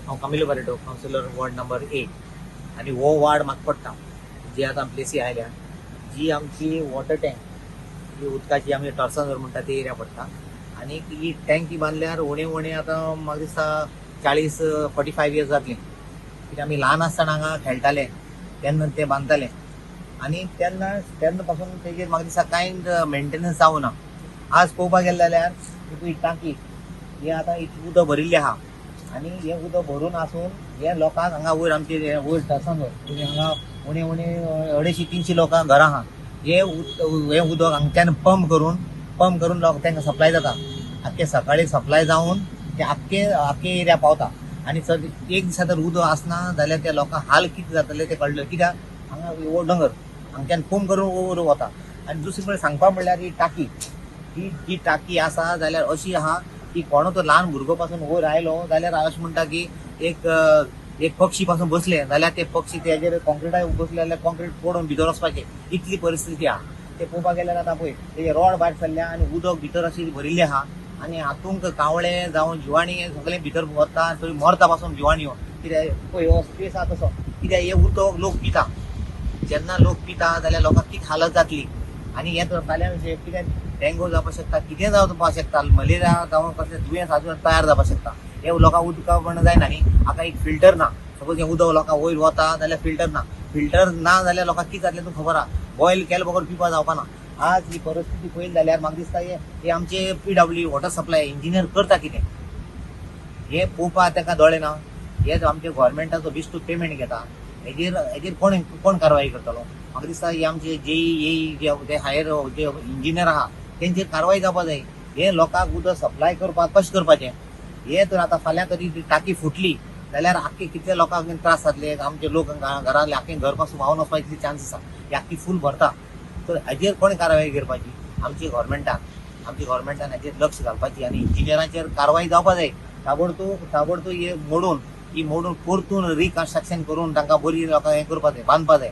हांव Camilo Barreto councillor ward number 8 आनी हो वार्ड म्हाका पडटा जी आतां प्लेसी आयल्या जी आमची वॉटर टँक जी उदकाची आमी टॉर्सनर म्हणटा ती एरिया पडटा आनी ही टँक बांदल्यार उणे आतां म्हाका दिसता 40-45 इयर्स जातली कित्याक आमी ल्हान आसतना हांगा खेळटाले तेन्ना ते बांदताले आनी तेन्ना पासून तेजेर म्हाका दिसता कांय मेंटेनन्स जावना. आज पळोवपाक गेले जाल्यार ही टांकी ही आतां उदक भरिल्लें आहा आनी हें उदक भरून आसून हे लोकांक हांगा वयर आमचे वयर टॉर्सनर हांगा उणे 250-300 लोकां घरां आहा हे उदक हांगच्यान पंप करून लोक तांकां सप्लाय जाता. आख्खे सकाळी सप्लाय जावन ते आख्खे एरिया पावता आनी एक दिसा जर उदक आसना जाल्यार त्या लोकांक हाल कितें जातले ते कळले कित्याक हांगा हो दोंगर हांगच्यान पंप करून वयर वता. आनी दुसरे कडेन सांगपा म्हणल्यार ही टाकी ही टाकी आसा जाल्यार अशी आहा की कोणो तो ल्हान भुरगो पासून वयर आयलो जाल्यार अशें म्हणटा की एक पक्षी पासून बसले जाल्यार ते पक्षी तेजेर कॉन्क्रिटार बसले जाल्यार कॉन्क्रीट पडून भितर वचपाचें इतली परिस्थिती आहा. ते पळोवपाक गेल्यार आतां पळय तेजे रॉड भायर सरल्या आनी उदक भितर अशी भरिल्लें आहा आनी हातूंक कावळे जावं जिवाणी सगळे भितर वता थंय मरता पासून जिवाण्यो कित्याक पळय हो स्पेस आहा तसो कित्याक हे उदक लोक पिता जेन्ना लोक पिता जाल्यार लोकांक कितें हालत जातली आनी हे तर फाल्यां कितें डेंगू जावपाक शकता कितें जावपाक शकता मलेरिया जावं कसलें दुयेंस आजून तयार जावपाक शकता. हे लोकांक उदका पण जायना न्ही हाका एक फिल्टर ना सपोज हें उदक लोकांक वयर वता जाल्यार फिल्टर ना जाल्यार लोकांक कितें जातलें तुका खबर आहा बॉयल केलें बगर पिवपा जावपा ना. आज ही परिस्थिती पळयली जाल्यार म्हाका दिसता हे आमचे PW वॉटर सप्लाय इंजिनियर करता कितें हे पळोवपा ताका दोळे ना. हे आमच्या गव्हर्मेंटाचो बिश्टू पेमेंट घेता हेजेर कोण कारवाई करतलो. म्हाका दिसता हे आमचे JEE जे हायर जे इंजिनियर आहा तेंचेर कारवाई जावपा जाय. हे लोकांक उदक सप्लाय करपाक कशें करपाचें हे तर आतां फाल्यां तरी टाकी फुटली जाल्यार आख्खे कितले लोकांक त्रास जातले. आमचे लोक घरांतले आख्खें घर पासून व्हांवन वचपाचे कितले चान्सीस आसा ही आख्खी फूल भरता. तर हाजेर कोण कारवाई करपाची आमच्या गव्हर्मेंटान हाजेर लक्ष घालपाची आनी इंजिनियरांचेर कारवाई जावपा जाय. ताबडतोब हे मोडून परतून रिकन्स्ट्रक्शन करून तांकां बरी लोकांक हें करपा जाय बांदपा जाय.